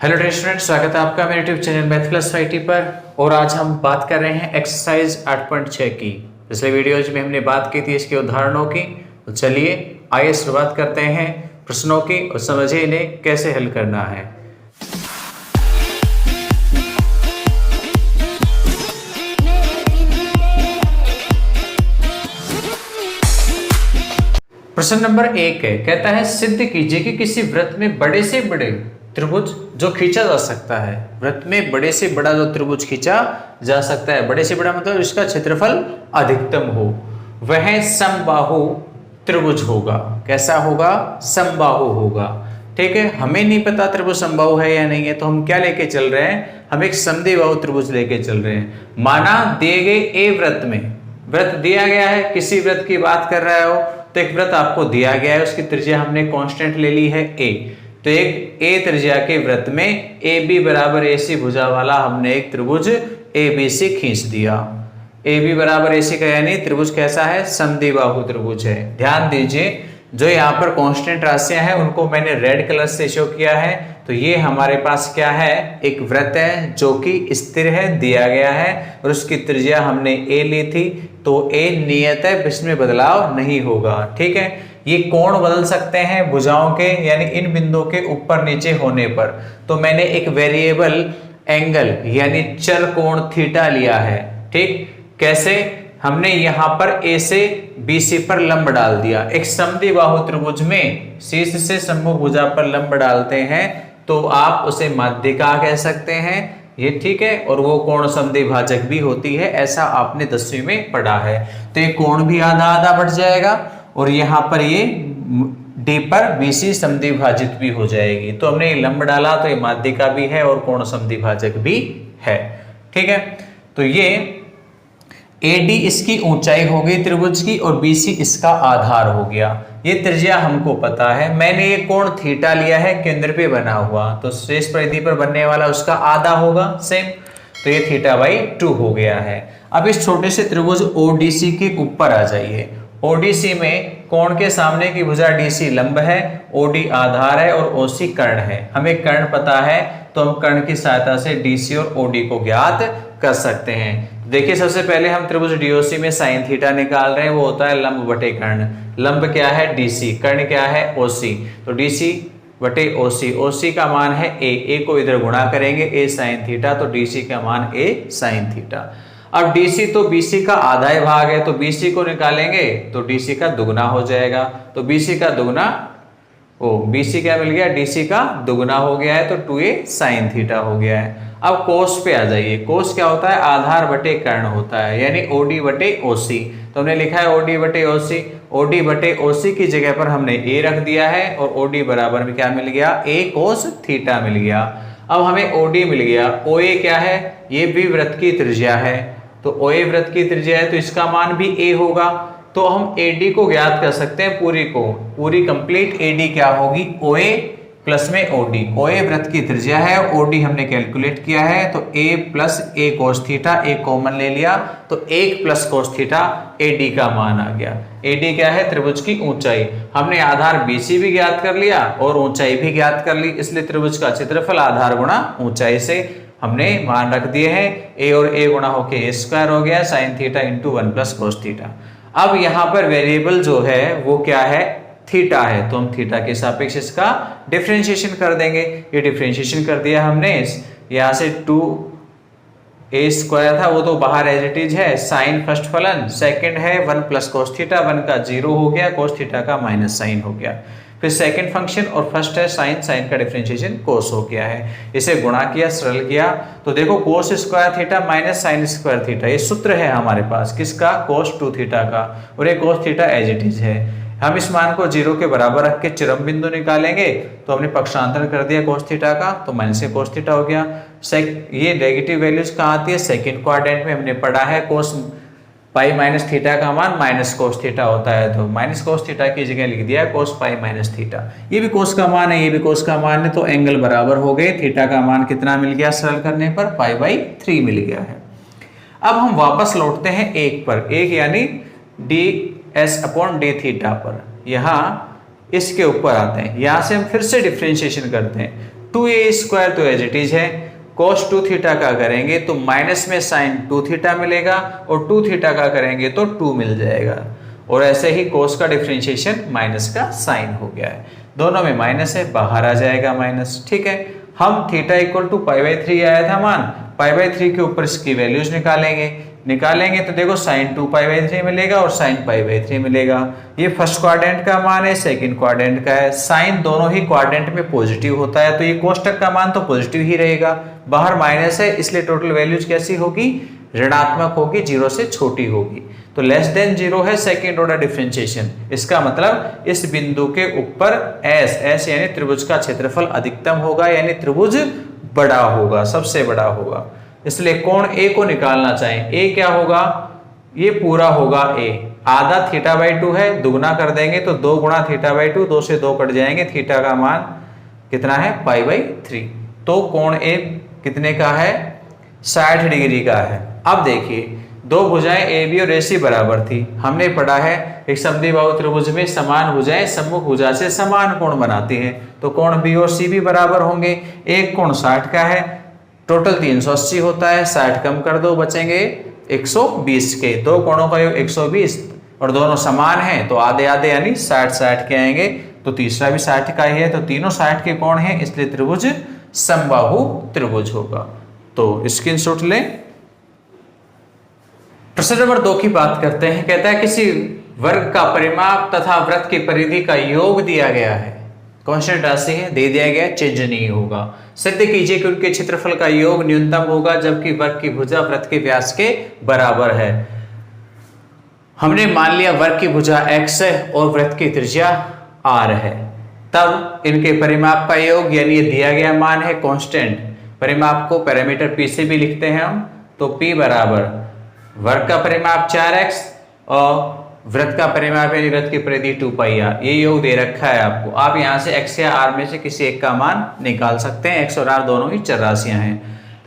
Hello dear students, स्वागत है आपका मेरे YouTube channel math plus IT पर। और आज हम बात कर रहे हैं एक्सरसाइज 8.6 की। पिछले वीडियोज में हमने बात की थी इसके उदाहरणों की। तो चलिए आइए शुरुआत करते हैं प्रश्नों की और समझिए इन्हें कैसे हल करना है। प्रश्न नंबर 1 है, कहता है सिद्ध कीजिए कि किसी वृत्त में बड़े से बड़े त्रिभुज जो खींचा जा सकता है, वृत्त में बड़े से बड़ा जो त्रिभुज खींचा जा सकता है, बड़े से बड़ा मतलब इसका क्षेत्रफल अधिकतम हो, वह समबाहु त्रिभुज होगा। कैसा होगा? समबाहु होगा। ठीक है, हमें नहीं पता त्रिभुज समबाहु है या नहीं है, तो हम क्या लेके चल रहे हैं? हम एक समद्विबाहु त्रिभुज लेके चल रहे हैं। माना दिए गए ए वृत्त में, वृत्त दिया गया है, किसी वृत्त की बात कर रहा हो तो एक वृत्त आपको दिया गया है, उसकी त्रिज्या हमने कांस्टेंट ले ली है a। तो एक a त्रिज्या के वृत्त में AB बराबर AC भुजा वाला हमने एक त्रिभुज ABC खींच दिया। AB बराबर AC का यानी त्रिभुज कैसा है? समद्विबाहु त्रिभुज है। ध्यान दीजिए, जो यहाँ पर कांस्टेंट राशियां हैं उनको मैंने रेड कलर से शो किया है। तो ये हमारे पास क्या है? एक वृत्त है जो कि स्थिर है, दिया गया है और उसकी त्रिज्या हमने a ली थी। तो a नियत है, इसमें बदलाव नहीं होगा। ठीक है, ये कोण बदल सकते हैं भुजाओं के, यानी इन बिंदुओं के ऊपर नीचे होने पर। तो मैंने एक वेरिएबल एंगल यानी चर कोण थीटा लिया है। ठीक, कैसे? हमने यहां पर A से BC पर लंब डाल दिया। एक समद्विबाहु त्रिभुज में शीर्ष से सम्मुख भुजा पर लंब डालते हैं तो आप उसे माध्यिका कह सकते हैं। ये ठीक है, और वो कोण समद्विभाजक भी होती है, ऐसा आपने 10वीं में पढ़ा है। तो ये कोण भी आधा आधा बढ़ जाएगा और यहाँ पर ये D पर BC समद्विभाजित भी हो जाएगी। तो हमने ये लंब डाला तो ये माध्यिका भी है और कोण समद्विभाजक भी है। ठीक है, तो ये AD इसकी ऊंचाई हो गई त्रिभुज की और BC इसका आधार हो गया। ये त्रिज्या हमको पता है। मैंने ये कोण थीटा लिया है केंद्र पे बना हुआ, तो शेष परिधि पर बनने वाला उसका आधा होगा सेम। तो ये θ/2 हो गया है। अब इस छोटे से त्रिभुज ODC के ऊपर आ जाइए। ODC में कोण के सामने की भुजा DC लंब है, OD आधार है और OC कर्ण है। हमें कर्ण पता है तो हम कर्ण की सहायता से DC और OD को ज्ञात कर सकते हैं। देखिए, सबसे पहले हम त्रिभुज DOC में sin थीटा निकाल रहे हैं, वो होता है लंब बटे कर्ण। लंब क्या है? DC, कर्ण क्या है? OC। तो DC बटे OC, OC का मान है a को इधर गुणा करेंगे a sin थीटा, तो DC का मान a sin थीटा। अब DC तो BC का आधा ही भाग है, तो BC को निकालेंगे तो DC का दुगना हो जाएगा। तो BC का दुगना, BC क्या मिल गया? DC का दुगना हो गया है, तो 2a sin थीटा हो गया है। अब कोस पे आ जाइए। कोस क्या होता है? आधार बटे कर्ण होता है, यानी OD बटे OC। तो हमने लिखा है OD बटे OC। OD बटे OC की जगह पर हमने a रख दिया है और OD बराबर में क्या मिल गया? a कोस थीटा मिल गया। अब हमें OD मिल गया। OA क्या है? ये भी वृत्त की त्रिज्या है, तो OA वृत्त की त्रिज्या है तो इसका मान भी a होगा। तो हम AD को ज्ञात कर सकते हैं, पूरी कंप्लीट AD क्या होगी? OA प्लस में OD। OA वृत्त की त्रिज्या है, OD हमने कैलकुलेट किया है, तो a plus a cos theta, a common ले लिया तो 1 प्लस cos थीटा AD का मान आ गया। AD क्या है? त्रिभुज की ऊंचाई। हमने आधार BC भी ज्ञात कर लिया और ऊंचाई भी ज्ञात कर ली, इसलिए त्रिभुज का क्षेत्रफल आधार गुणा ऊंचाई से हमने मान रख दिए हैं। a और a गुणा होके a² हो गया sin theta into 1 plus cos theta. अब यहाँ पर वेरिएबल जो है वो क्या है? थीटा है, तो हम थीटा के सापेक्ष इसका डिफरेंशिएशन कर देंगे। ये डिफरेंशिएशन कर दिया हमने। यहाँ से 2a² था वो तो बाहर एज इट इज है। साइन फर्स्ट फलन, सेकंड है 1 प्लस cos थीटा, 1 का 0 हो गया, cos थीटा का माइनस साइन हो गया। फिर सेकंड फंक्शन और फर्स्ट है साइन का डिफरेंशिएशन cos हो गया है। इसे गुणा किया, सरल किया तो देखो cos² theta minus sin² theta, ये सूत्र है हमारे पास किसका? cos 2 थीटा का, और ये cos theta as it is है। हम इस मान को 0 के बराबर रख के चरम बिंदु निकालेंगे, तो हमने पक्षांतरण कर दिया cos थीटा का, तो माइनस से cos थीटा हो गया। ये नेगेटिव वैल्यूज कहाँ आती है? सेकंड क्वाड्रेंट में हमने पढ़ा है cos पाई माइनस थीटा का मान माइनस cos थीटा होता है, तो माइनस cos थीटा की जगह लिख दिया cos पाई माइनस थीटा। ये भी cos का मान है, ये भी cos का मान है, तो एंगल बराबर हो गए। थीटा का मान कितना मिल गया? सरल करने पर π/3 मिल गया है। अब हम वापस लौटते हैं 1 पर, 1 यानी ds/d थीटा पर। यहाँ इसके ऊपर आते हैं, यहां से हम फिर से डिफरेंशिएशन करते हैं। टू ए स्क्वायर तो एज इट इज है, cos 2 थीटा का करेंगे तो माइनस में साइन 2 थीटा मिलेगा और 2 थीटा का करेंगे तो 2 मिल जाएगा। और ऐसे ही cos का डिफरेंशिएशन माइनस का साइन हो गया है, दोनों में माइनस है, बाहर आ जाएगा माइनस। ठीक है, हम थीटा इक्वल टू π/3 आया था मान, π/3 के ऊपर इसकी वैल्यूज निकालेंगे तो देखो साइन 2π/3 मिलेगा और साइन π/3 मिलेगा। ये फर्स्ट क्वाड्रेंट का मान है, सेकंड क्वाड्रेंट का है, साइन दोनों ही क्वाड्रेंट में पॉजिटिव होता है तो ये कोष्टक का मान तो पॉजिटिव ही रहेगा, बाहर माइनस है इसलिए टोटल वैल्यूज कैसी होगी, ऋणात्मक होगी, 0 से छोटी होगी। तो लेस देन 0 है सेकंड ऑर्डर डिफरेंशिएशन, इसका मतलब इस बिंदु के ऊपर एस यानी त्रिभुज का क्षेत्रफल अधिकतम होगा, यानी त्रिभुज बड़ा होगा, सबसे बड़ा होगा। इसलिए कोण ए को निकालना चाहें, ए क्या होगा, ये पूरा होगा ए, आधा θ/2 है, दुगना कर देंगे तो 2 गुणा θ/2, 2 से 2 कट जाएंगे, थीटा का मान कितना है π/3। तो कोण ए कितने का है, 60 डिग्री का है। अब देखिए दो भुजाएं ए बी और ए सी बराबर थी, हमने पढ़ा है एक समद्विबाहु त्रिभुज में समान भुजाएं सम्मुख भुजा से समान कोण बनाती हैं, तो कोण बी और सी भी बराबर होंगे। एक कोण 60 का है, टोटल 380 होता है, 60 कम कर दो बचेंगे 120 के, दो कोणों का योग 120 और दोनों समान हैं तो आधे आधे यानी 60 के आएंगे, तो तीसरा भी 60 का ही है, तो तीनों 60 के कोण हैं, इसलिए त्रिभुज समबाहु त्रिभुज होगा। तो स्क्रीनशॉट लें। प्रश्न नंबर 2 की बात करते हैं, कहता है किसी वर्ग का परिमाप तथा वृत्त की परिधि का योग दिया गया है, कांस्टेंट राशि है, दे दिया गया, चेंज नहीं होगा। सिद्ध कीजिए कि उनके क्षेत्रफल का योग न्यूनतम होगा जबकि वर्ग की भुजा वृत्त के व्यास के बराबर है। हमने मान लिया वर्ग की भुजा x है और वृत्त की त्रिज्या r है, तब इनके परिमाप का योग यानी ये दिया गया मान है कांस्टेंट, परिमाप को पैरामीटर p से भी लिखते हैं हम, तो p बराबर वर्ग का परिमाप 4x और वृत्त का परिमाप यानी वृत्त की परिधि 2πr, ये योग दे रखा है आपको। आप यहां से x या r में से किसी एक का मान निकाल सकते हैं, x और r दोनों ही चर राशियां हैं।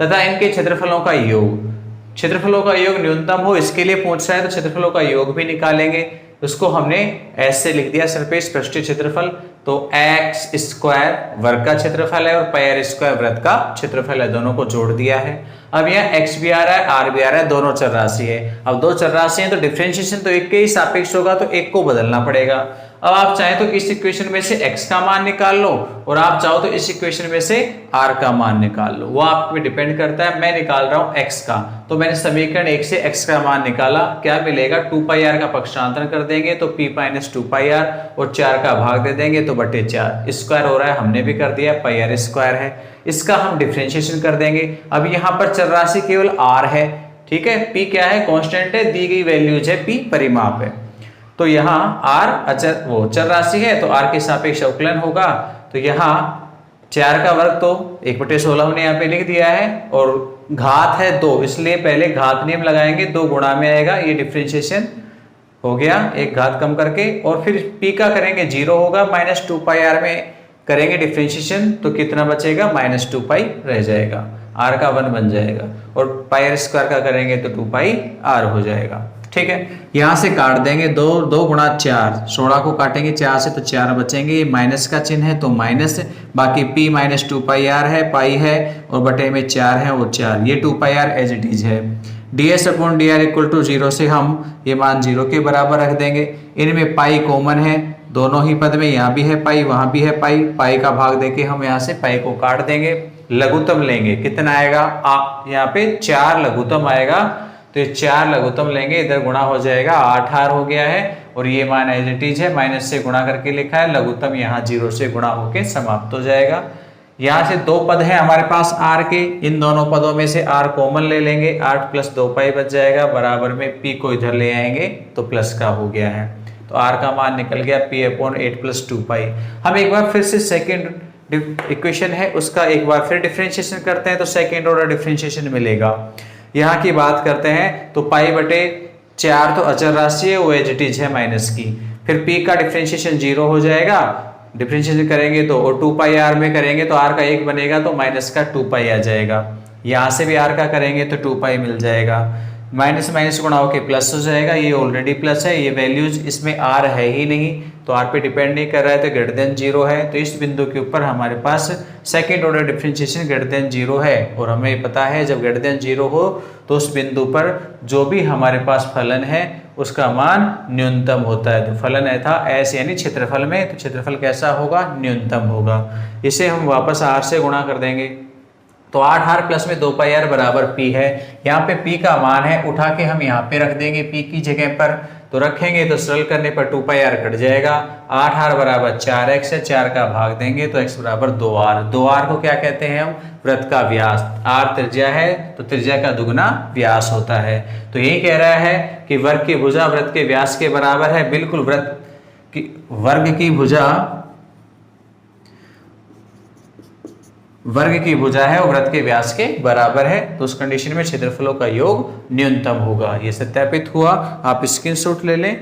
तथा इनके क्षेत्रफलों का योग, क्षेत्रफलों का योग न्यूनतम हो इसके लिए पूछ रहा है तो क्षेत्रफलों का योग भी निकालेंगे, उसको हमने ऐसे लिख दिया सरफेस पृष्ठीय क्षेत्रफल, तो x स्क्वायर वर्ग का क्षेत्रफल है और πr² वृत्त का क्षेत्रफल है, दोनों को जोड़ दिया है। अब यहाँ x भी आ रहा है r भी आ रहा है, दोनों चर राशि है। अब दो चर राशि है तो डिफरेंशिएशन तो एक के ही सापेक्ष होगा, तो एक को बदलना पड़ेगा। अब आप चाहें तो इस इक्वेशन में से x का मान निकाल लो और आप चाहो तो इस इक्वेशन में से r का मान निकाल लो, वो आप पे डिपेंड करता है। मैं निकाल रहा हूं x का, तो मैंने समीकरण 1 से x का मान निकाला, क्या मिलेगा, 2πr का पक्षांतर कर देंगे तो p - 2πr और 4 का भाग दे देंगे तो बटे 4, स्क्वायर हो रहा है, हमने भी कर दिया, πr² है। इसका हम डिफरेंशिएशन कर देंगे। अब यहाँ पर चर राशि केवल r है, ठीक है, p क्या है, कांस्टेंट है, दी गई वैल्यूज है, p परिमाप है, तो यहाँ r अचर वो चर राशि है तो r के सापेक्ष अवकलन होगा। तो यहाँ 4 का वर्ग तो 1/16 हमने यहाँ पे लिख दिया है और घात है 2, इसलिए पहले घात नियम लगाएंगे, 2 गुणा में आएगा, ये डिफरेंशिएशन हो गया, एक घात कम करके, और फिर p का करेंगे 0 होगा, -2πr में करेंगे डिफरेंशिएशन तो कितना बचेगा, -2π रह जाएगा, r का 1 बन जाएगा, और πr² का करेंगे तो 2πr हो जाएगा। ठीक है, यहां से काट देंगे, 2 गुणा 4, 16 को काटेंगे 4 से तो 4 बचेंगे, ये माइनस का चिन्ह है तो माइनस, बाकी p - 2πr है, पाई है और बटे में 4 है वो 4, ये 2πr एज इट इज है। ds/dr = 0 से हम ये मान 0 के बराबर रख देंगे। इनमें पाई कॉमन है, दोनों ही पद में, यहाँ भी है पाई वहां भी है पाई, पाई का भाग देके हम यहाँ से पाई को काट देंगे, लघुत्तम लेंगे, कितना आएगा, यहाँ पे 4 लघुत्तम आएगा, तो ये 4 लघुत्तम लेंगे, इधर गुणा हो जाएगा, 8r हो गया है, और ये मान एज इट इज है, माइनस से गुणा करके लिखा है, लघुत्तम यहाँ 0 से गुणा होके समाप्त हो जाएगा। यहाँ से 2 पद है हमारे पास r के, इन दोनों पदों में से r कॉमन ले लेंगे, 8 + 2π बच जाएगा, बराबर में p को इधर ले आएंगे तो प्लस का हो गया है, तो r का मान निकल गया p/8 + 2π। हम एक बार फिर से सेकेंड इक्वेशन है उसका एक बार फिर डिफरेंशिएशन करते हैं तो सेकेंड ऑर्डर डिफरेंशिएशन मिलेगा। यहाँ की बात करते हैं तो π/4 तो अचर राशि है, वो एज इट इज है माइनस की, फिर p का डिफरेंशिएशन 0 हो जाएगा, डिफरेंशिएशन करेंगे तो, और 2πr में करेंगे तो r का 1 बनेगा तो माइनस का 2π आ जाएगा, यहाँ से भी r का करेंगे तो 2π मिल जाएगा, माइनस माइनस गुणा होके प्लस हो जाएगा, ये ऑलरेडी प्लस है, ये वैल्यूज इसमें आर है ही नहीं तो आर पे डिपेंड नहीं कर रहा है तो ग्रेटर देन जीरो है। तो इस बिंदु के ऊपर हमारे पास second order differentiation greater than zero है और हमें पता है जब ग्रेटर देन जीरो हो तो उस बिंदु पर जो भी हमारे पास फलन है उसका मान न्यूनतम होता है। तो फलन है था एस यानी क्षेत्रफल में, तो क्षेत्रफल कैसा होगा, न्यूनतम होगा। इसे हम वापस आर से गुणा कर देंगे तो 8r प्लस में 2πr बराबर p है। यहाँ पे p का मान है, उठा के हम यहाँ पे रख देंगे p की जगह पर, तो रखेंगे तो सरल करने पर 2πr कट जाएगा। 8r बराबर 4x है, 4 का भाग देंगे तो x बराबर 2r। 2r को क्या कहते हैं हम, वृत्त का व्यास। r त्रिज्या है तो त्रिज्या का दुगना व्यास होता है। तो यही कह रहा है कि वर्ग की भुजा वृत्त के व्यास के बराबर है। बिल्कुल वृत्त की वर्ग की भुजा है और वृत्त के व्यास के बराबर है, तो उस कंडीशन में क्षेत्रफलों का योग न्यूनतम होगा। यह सत्यापित हुआ, आप स्क्रीनशॉट ले लें।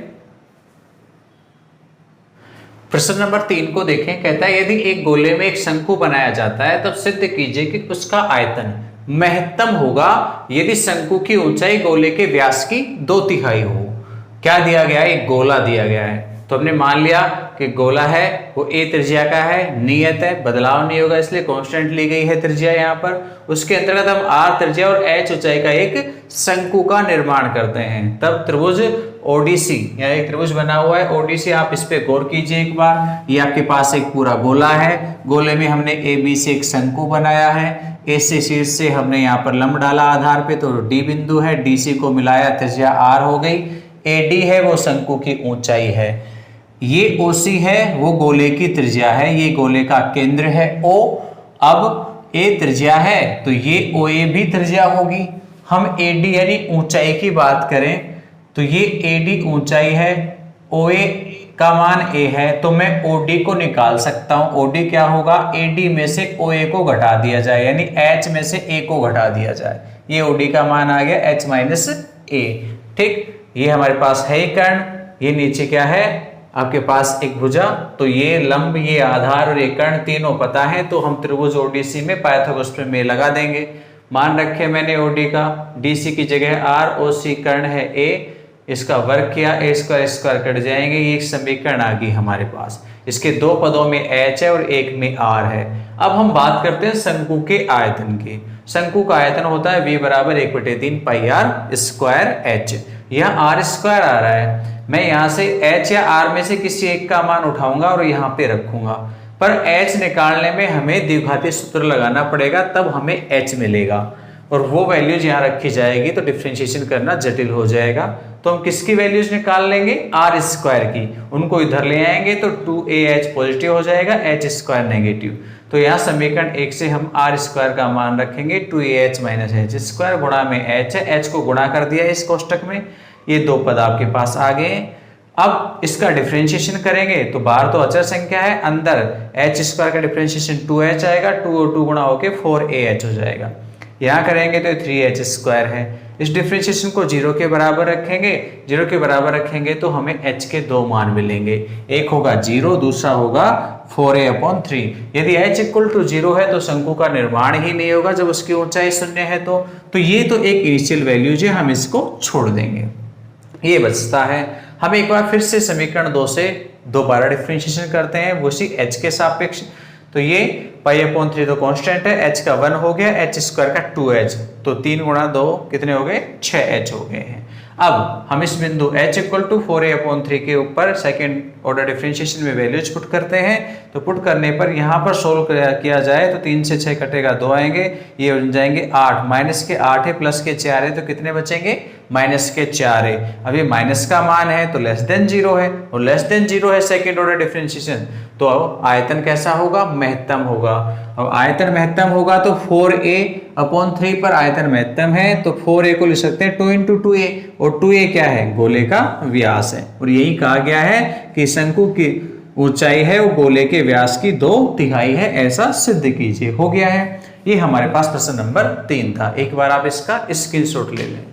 प्रश्न नंबर 3 को देखें, कहता है यदि एक गोले में एक शंकु बनाया जाता है तब सिद्ध कीजिए कि उसका आयतन महत्तम होगा यदि शंकु की ऊंचाई गोले के व्यास की 2/3 हो। क्या दिया गया है, एक गोला दिया गया है, तो हमने मान लिया कि गोला है वो a त्रिज्या का है, नियत है, बदलाव नहीं होगा इसलिए कांस्टेंट ली गई है त्रिज्या यहाँ पर। उसके अंतर्गत हम r त्रिज्या और h ऊंचाई का एक शंकु का निर्माण करते हैं। तब त्रिभुज ओडीसी, यहाँ एक त्रिभुज बना हुआ है ओडीसी, आप इस पे गौर कीजिए एक बार। ये आपके पास एक पूरा गोला है, गोले में हमने ए बी से एक शंकु बनाया है, ए से शीर्ष से हमने यहाँ पर लंब डाला आधार पे तो डी बिंदु है, डी सी को मिलाया त्रिज्या r हो गई, ए डी है वो शंकु की ऊंचाई है, ये OC है वो गोले की त्रिज्या है, ये गोले का केंद्र है O। अब A त्रिज्या है तो ये OA भी त्रिज्या होगी। हम AD यानी ऊंचाई की बात करें तो ये AD ऊंचाई है, OA का मान A है तो मैं OD को निकाल सकता हूं। OD क्या होगा, AD में से OA को घटा दिया जाए यानी H में से A को घटा दिया जाए, ये OD का मान आ गया H माइनस A। ठीक, ये हमारे पास है ही कर्ण, ये नीचे क्या है आपके पास एक भुजा, तो ये लंब ये आधार और ये कर्ण तीनों पता है, तो हम त्रिभुज ओडीसी में पाइथागोरस प्रमेय लगा देंगे। मान रखे मैंने ओडी का, डीसी की जगह आर, ओसी कर्ण है ए, इसका वर्ग किया, ए स्क्वायर स्क्वायर कट जाएंगे, ये एक समीकरण आ गई हमारे पास। इसके दो पदों में एच है और एक में आर है। अब हम बात करते हैं शंकु के आयतन की। शंकु का आयतन होता है v बराबर 1/3 पाई आर स्क्वायर एच। यहाँ आर स्क्वायर आ रहा है, मैं यहाँ से h या r में से किसी एक का मान उठाऊंगा और यहाँ पे रखूंगा, पर h निकालने में हमें द्विघातीय सूत्र लगाना पड़ेगा तब हमें h मिलेगा और वो वैल्यूज यहाँ रखी जाएगी तो डिफरेंशिएशन करना जटिल हो जाएगा। तो हम किसकी वैल्यूज निकाल लेंगे, आर स्क्वायर की, उनको इधर ले आएंगे तो 2ah पॉजिटिव हो जाएगा, h स्क्वायर नेगेटिव। तो यहाँ समीकरण 1 से हम आर स्क्वायर का मान रखेंगे 2ah माइनस h स्क्वायर गुणा में h है, h को गुणा कर दिया इस कोष्टक में, ये दो पद आपके पास आ गए। अब इसका डिफरेंशिएशन करेंगे तो बाहर तो अचर संख्या है, अंदर h स्क्वायर का डिफरेंशिएशन 2h आएगा, 2 और 2 गुणा होके 4ah हो जाएगा। यहाँ करेंगे तो 3h स्क्वायर है। इस डिफरेंशिएशन को 0 के बराबर रखेंगे, 0 के बराबर रखेंगे तो हमें h के दो मान मिलेंगे, एक होगा 0, दूसरा होगा 4a/3। यदि h इक्वल टू 0 है तो शंकु का निर्माण ही नहीं होगा जब उसकी ऊंचाई 0 है तो ये तो एक इनिशियल वैल्यू है, हम इसको छोड़ देंगे। ये बचता है। हम एक बार फिर से समीकरण 2 से दोबारा डिफरेंशिएशन करते हैं वो उसी h के सापेक्ष। तो ये पाई/3 तो कांस्टेंट है, h का 1 हो गया, h स्क्वायर का 2h, तो 3 गुणा 2 कितने हो गए, 6h हो गए हैं। अब हम इस बिंदु h इक्वल टू 4a/3 के ऊपर सेकेंड ऑर्डर डिफरेंशिएशन में वैल्यूज पुट करते हैं। तो पुट करने पर यहाँ पर सोल्व किया जाए तो 3 से 6 कटेगा, 2 आएंगे, ये हो जाएंगे 8, माइनस के 8 है प्लस के 4 है तो कितने बचेंगे, माइनस के 4 है। अभी माइनस का मान है तो लेस देन 0 है और लेस देन 0 है सेकेंड ऑर्डर डिफरेंशिएशन, तो आयतन कैसा होगा, महत्तम होगा। अब आयतन महत्तम होगा तो 4a/3 पर आयतन महत्तम है तो 4a को लिख सकते हैं 2 × 2a और 2a क्या है, गोले का व्यास है। और यही कहा गया है कि शंकु की ऊंचाई है वो गोले के व्यास की 2/3 है, ऐसा सिद्ध कीजिए। हो गया है। ये हमारे पास प्रश्न नंबर 3 था। एक बार आप इसका स्क्रीनशॉट ले लें।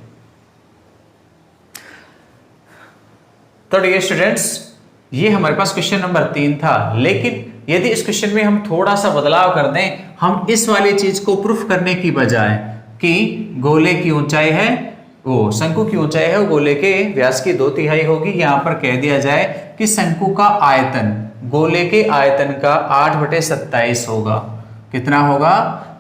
तो डियर स्टूडेंट्स, ये हमारे पास क्वेश्चन नंबर 3 था, लेकिन यदि इस क्वेश्चन में हम थोड़ा सा बदलाव कर दें, हम इस वाली चीज को प्रूफ करने की बजाय कि गोले की ऊंचाई है वो शंकु की ऊंचाई है वो गोले के व्यास की 2/3 होगी। यहां पर कह दिया जाए कि शंकु का आयतन गोले के आयतन का 8/27 होगा। कितना होगा?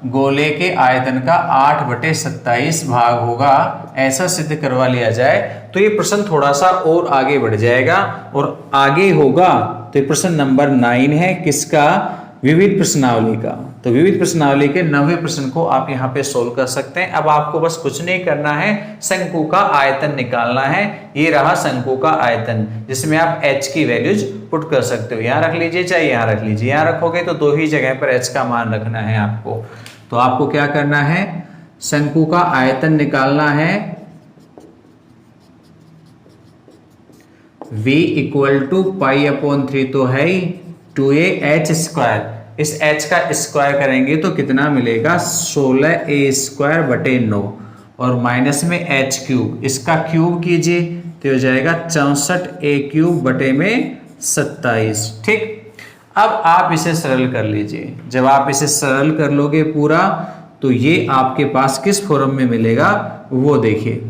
गोले के आयतन का 8/27 भाग होगा। ऐसा सिद्ध करवा लिया जाए तो ये प्रश्न थोड़ा सा और आगे बढ़ जाएगा और आगे होगा। तो ये प्रश्न नंबर 9 है किसका? विविध प्रश्नावली का। तो विविध प्रश्नावली के 9वें प्रश्न को आप यहाँ पे सोल्व कर सकते हैं। अब आपको बस कुछ नहीं करना है, शंकु का आयतन निकालना है। ये रहा शंकु का आयतन, जिसमें आप h की वैल्यूज पुट कर सकते हो। यहाँ रख लीजिए चाहे यहाँ रख लीजिए। यहाँ रखोगे तो 2 ही जगह पर h का मान रखना है आपको। तो आपको क्या करना है? शंकु का आयतन निकालना है। v = π/3 तो है ही 2a² इस h का स्क्वायर करेंगे तो कितना मिलेगा? 16a² / 9 और माइनस में h³ इसका क्यूब कीजिए तो हो जाएगा 64a³ / 27। ठीक, अब आप इसे सरल कर लीजिए। जब आप इसे सरल कर लोगे पूरा तो ये आपके पास किस फॉर्म में मिलेगा वो देखिए।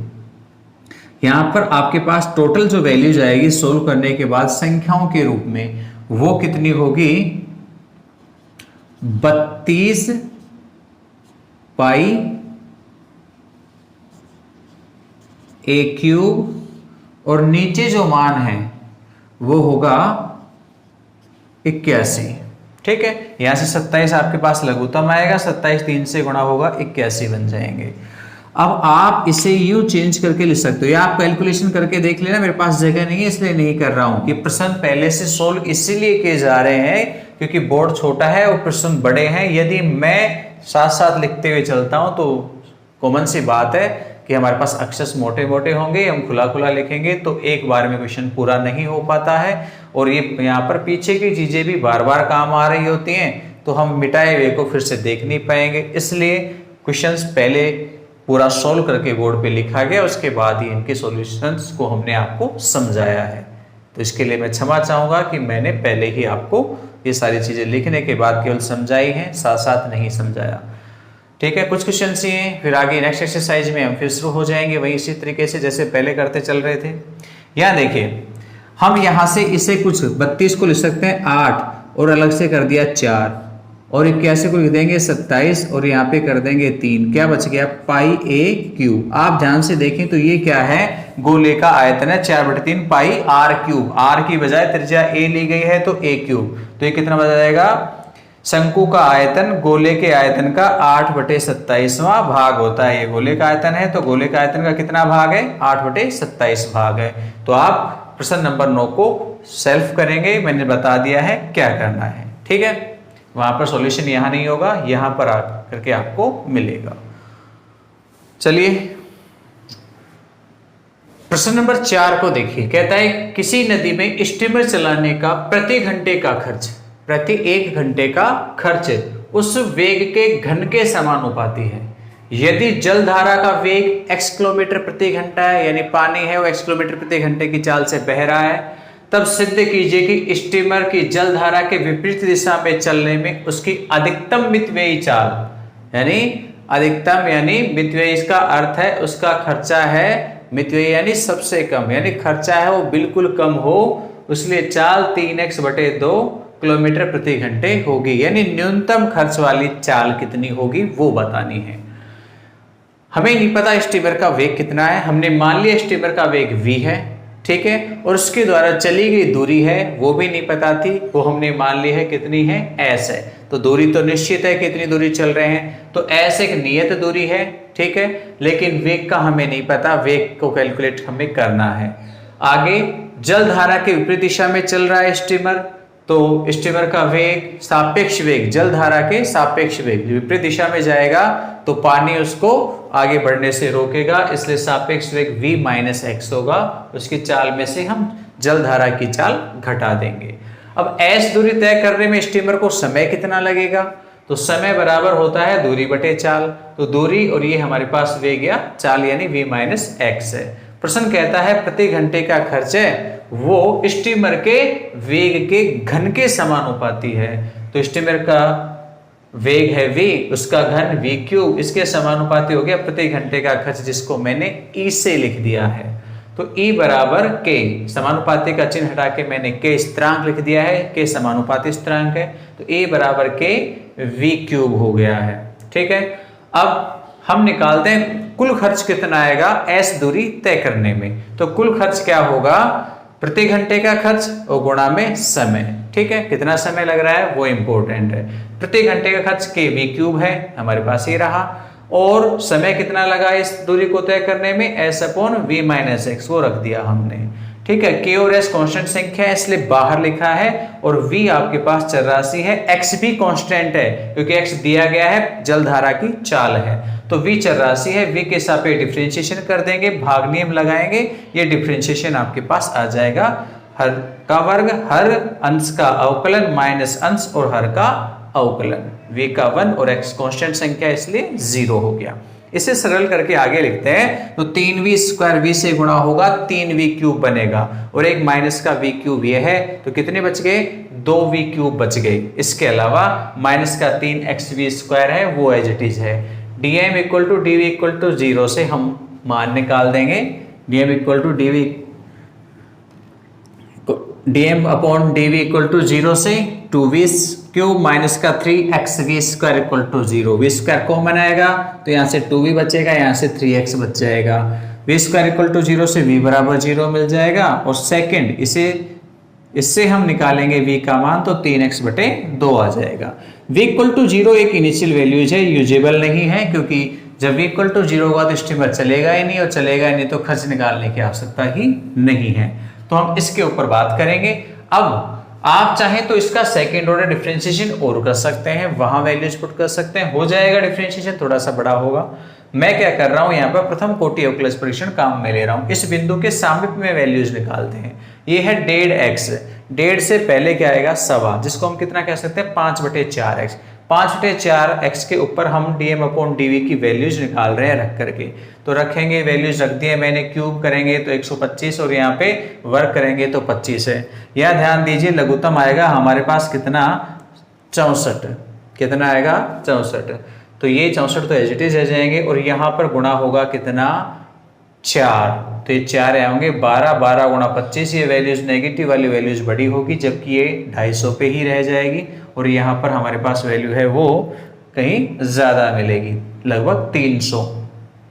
यहां पर आपके पास टोटल जो वैल्यूज आएगी सोल्व करने के बाद संख्याओं के रूप में वो कितनी होगी? 32 पाई a³ और नीचे जो मान है वो होगा 81। ठीक है, यहां से 27 आपके पास लघुत्तम आएगा, 27 3 से गुणा होगा 81 बन जाएंगे। अब आप इसे यू चेंज करके लिख सकते हो या आप कैलकुलेशन करके देख लेना। मेरे पास जगह नहीं है इसलिए नहीं कर रहा हूं कि प्रश्न पहले से सोल्व इसीलिए किए जा रहे हैं क्योंकि बोर्ड छोटा है और प्रश्न बड़े हैं। यदि मैं साथ साथ लिखते हुए चलता हूं तो कॉमन सी बात है कि हमारे पास अक्षर मोटे मोटे होंगे, हम खुला खुला लिखेंगे तो एक बार में क्वेश्चन पूरा नहीं हो पाता है। और ये यहाँ पर पीछे की चीजें भी बार बार काम आ रही होती हैं तो हम मिटाए हुए को फिर से देख नहीं पाएंगे। इसलिए क्वेश्चंस पहले पूरा सोल्व करके बोर्ड पे लिखा गया, उसके बाद ही इनके सॉल्यूशंस को हमने आपको समझाया है। तो इसके लिए मैं क्षमा चाहूंगा कि मैंने पहले ही आपको ये सारी चीजें लिखने के बाद केवल समझाई हैं, साथ साथ नहीं समझाया। ठीक है, कुछ क्वेश्चन ही हैं, फिर आगे नेक्स्ट एक्सरसाइज में हम फिर शुरू हो जाएंगे वही इसी तरीके से जैसे पहले करते चल रहे थे। यहाँ देखिए, हम यहाँ से इसे कुछ 32 को लिख सकते हैं 8 और अलग से कर दिया 4 और 81 को लिख देंगे 27 और यहाँ पे कर देंगे 3। क्या बच गया? πa³। आप ध्यान से देखें तो ये क्या है? गोले का आयतन है 4/3 πr³। r की बजाय त्रिज्या a ली गई है तो a³। तो ये कितना बच जाएगा? शंकु का आयतन गोले के आयतन का 8/27वां भाग होता है। ये गोले का आयतन है तो गोले का आयतन का कितना भाग है? 8/27 भाग है। तो आप प्रश्न नंबर 9 को सेल्फ करेंगे, मैंने बता दिया है क्या करना है। ठीक है, वहां पर सॉल्यूशन यहां नहीं होगा, यहां पर आकर के आपको मिलेगा। चलिए प्रश्न नंबर 4 को देखिए। कहता है किसी नदी में स्टीमर चलाने का प्रति घंटे का खर्च, प्रति 1 घंटे का खर्च उस वेग के घन के समानुपाती है। यदि जलधारा का वेग x किलोमीटर प्रति घंटा है, यानी पानी है वो x किलोमीटर प्रति घंटे की चाल से बह रहा है, तब सिद्ध कीजिए कि स्टीमर की जलधारा के विपरीत दिशा में चलने में उसकी अधिकतम मितव्ययी चाल, यानी अधिकतम यानी मितव्ययी, इसका अर्थ है उसका खर्चा है मितव्ययी यानी सबसे कम, यानी खर्चा है वो बिल्कुल कम हो, इसलिए चाल 3x/2 किलोमीटर प्रति घंटे होगी। यानी न्यूनतम खर्च वाली चाल कितनी होगी वो बतानी है। हमें नहीं पता स्टीमर का वेग कितना है, हमने मान लिया स्टीमर का वेग v है, ठीक है, और उसके द्वारा चली गई दूरी है वो भी नहीं पता थी, वो हमने मान ली है कितनी है? s है। तो दूरी तो निश्चित है कितनी दूरी चल रहे हैं, तो s एक नियत दूरी है, ठीक है, लेकिन वेग का हमें नहीं पता, वेग को कैलकुलेट हमें करना है। आगे जलधारा के विपरीत दिशा में चल रहा है स्टीमर, तो स्टीमर का वेग सापेक्ष वेग, जलधारा के सापेक्ष वेग, विपरीत दिशा में जाएगा तो पानी उसको आगे बढ़ने से रोकेगा, इसलिए सापेक्ष वेग v - x होगा। उसकी चाल में से हम जलधारा की चाल घटा देंगे। अब s दूरी तय करने में स्टीमर को समय कितना लगेगा? तो समय बराबर होता है दूरी बटे चाल, तो दूरी और ये हमारे पास वेग या चाल यानी v - x है। प्रश्न कहता है प्रति घंटे का खर्च है वो स्टीमर के वेग के घन के समानुपाती है। तो स्टीमर का वेग है v, उसका घन v क्यूब, इसके समानुपाती हो गया प्रति घंटे का खर्च, जिसको मैंने e से लिख दिया है। तो E बराबर k, समानुपाती का चिन्ह हटा के मैंने k स्थिरांक लिख दिया है, k समानुपाती स्थिरांक है, तो E बराबर k v क्यूब हो गया है। ठीक है, अब हम निकालते हैं कुल खर्च कितना आएगा s दूरी तय करने में। तो कुल खर्च क्या होगा, प्रति घंटे का खर्च और गुणा में समय। ठीक है, कितना समय लग रहा है वो इंपॉर्टेंट है। प्रति घंटे का खर्च के v क्यूब है, हमारे पास ये रहा, और समय कितना लगा इस दूरी को तय करने में, s upon v minus x, वो रख दिया हमने। ठीक है, k और s कांस्टेंट संख्या है इसलिए बाहर लिखा है, और v आपके पास चर राशि है, x भी कांस्टेंट है क्योंकि x दिया गया है, जलधारा की चाल है, तो v चर राशि है, v के सापेक्ष डिफरेंशिएशन कर देंगे, भाग नियम लगाएंगे, ये डिफरेंशिएशन आपके पास आ जाएगा। हर का वर्ग, हर अंश का अवकलन माइनस अंश और हर का अवकलन, v का 1 और x कांस्टेंट संख्या इसलिए 0 हो गया। इसे सरल करके आगे लिखते हैं, तो 3v स्क्वायर v से गुणा होगा 3v क्यूब बनेगा, और एक माइनस का v क्यूब ये है, तो कितने बच गए, 2v क्यूब बच गए। इसके अलावा माइनस का 3xv स्क्वायर है वो एज इट इज है। dm equal to dv equal to 0 से हम मान निकाल देंगे, dm equal to dm upon dv equal to 0 से 2v क्यूब माइनस का 3xv square equal to 0, v square common आएगा तो यहाँ से 2v बचेगा, यहाँ से 3x बच जाएगा, v स्क्वायर इक्वल टू 0 से v बराबर 0 मिल जाएगा, और सेकंड इससे हम निकालेंगे v का मान, तो 3x बटे 2 आ जाएगा। v इक्वल टू 0 एक इनिशियल वैल्यूज है, यूजेबल नहीं है, क्योंकि जब v इक्वल टू 0 होगा तो स्टीमर चलेगा ही नहीं, और चलेगा ही नहीं तो खर्च निकालने की आवश्यकता ही नहीं है। तो हम इसके ऊपर बात करेंगे। अब आप चाहें तो इसका सेकेंड ऑर्डर डिफरेंशिएशन और कर सकते हैं, वहां वैल्यूज पुट कर सकते हैं, हो जाएगा डिफरेंशिएशन, थोड़ा सा बड़ा होगा। मैं क्या कर रहा हूं, यहाँ पर प्रथम कोटि अवकलज परीक्षण काम में ले रहा हूं। इस बिंदु के सामीप्य में वैल्यूज निकालते हैं। ये है 1.5x, 1.5 से पहले क्या आएगा, सवा, जिसको हम कितना कह सकते हैं, 5/4x। 5/4x के ऊपर हम dm अपॉन dv की वैल्यूज निकाल रहे हैं रख करके, तो रखेंगे, वैल्यूज रख दिए मैंने, क्यूब करेंगे तो 125, और यहाँ पे वर्ग करेंगे तो 25 है। यह ध्यान दीजिए, लघुत्तम आएगा हमारे पास कितना, 64, कितना आएगा, 64, तो ये 64 तो एज इट इज रह जाएंगे, और यहाँ पर गुणा होगा कितना, 4, तो ये 4 आएंगे, 12, 12 गुणा 25, ये वैल्यूज नेगेटिव वाली वैल्यूज बड़ी होगी, जबकि ये 250 पे ही रह जाएगी, और यहाँ पर हमारे पास वैल्यू है वो कहीं ज्यादा मिलेगी, लगभग 300,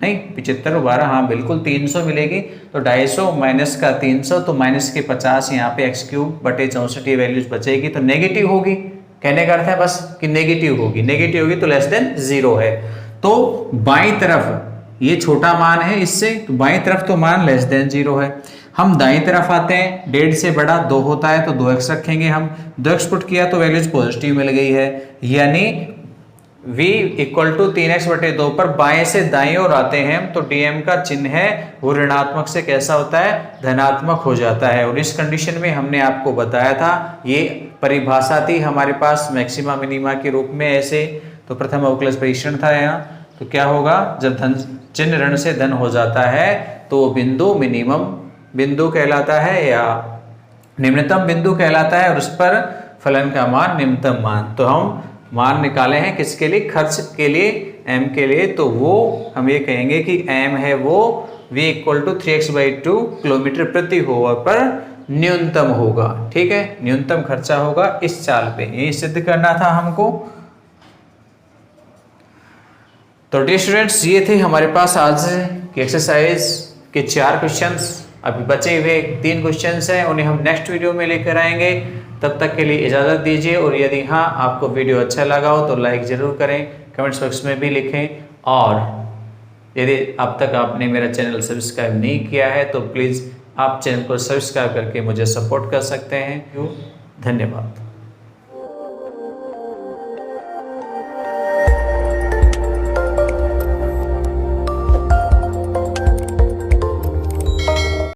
नहीं 75 और 12, हाँ बिल्कुल 300 मिलेगी। तो 250 माइनस का 300, तो माइनस के 50, यहाँ पे x क्यूब बटे 64 ये वैल्यूज बचेगी, तो नेगेटिव होगी। कहने का अर्थ है बस कि नेगेटिव होगी, नेगेटिव होगी तो लेस देन 0 है। तो बाईं तरफ ये छोटा मान है इससे, तो बाईं तरफ तो मान लेस देन 0 है। हम दाईं तरफ आते हैं, 1.5 से बड़ा 2 होता है तो 2x रखेंगे हम, 2x पुट किया तो वैल्यूज पॉजिटिव मिल गई है, यानी v इक्वल टू 3x/2 पर बाएं से दाएं ओर आते हैं तो dm का चिन्ह है वो ऋणात्मक से कैसा होता है, धनात्मक हो जाता है। और इस कंडीशन में हमने आपको बताया था, ये परिभाषा थी हमारे पास मैक्सिमा मिनिमा के रूप में ऐसे, तो प्रथम अवकलज परीक्षण था यहाँ। तो क्या होगा, जब धन चिन्ह ऋण से धन हो जाता है तो बिंदु मिनिमम बिंदु कहलाता है या निम्नतम बिंदु कहलाता है, और उस पर फलन का मान निम्नतम मान। तो हम मान निकाले हैं किसके लिए, खर्च के लिए, m के लिए, तो वो हम ये कहेंगे कि m है वो v equal to 3x/2 kilometre प्रति होवर पर न्यूनतम होगा। ठीक है, न्यूनतम खर्चा होगा इस चाल पे, यही सिद्ध करना था हमको। तो डियर स्टूडेंट्स, ये थे हमारे पास आज की एक्सरसाइज के 4 क्वेश्चंस। अभी बचे हुए 3 क्वेश्चंस हैं, उन्हें हम नेक्स्ट वीडियो में लेकर आएंगे। तब तक के लिए इजाज़त दीजिए, और यदि हाँ आपको वीडियो अच्छा लगा हो तो लाइक ज़रूर करें, कमेंट्स बॉक्स में भी लिखें, और यदि अब तक आपने मेरा चैनल सब्सक्राइब नहीं किया है तो प्लीज़ आप चैनल को सब्सक्राइब करके मुझे सपोर्ट कर सकते हैं। धन्यवाद।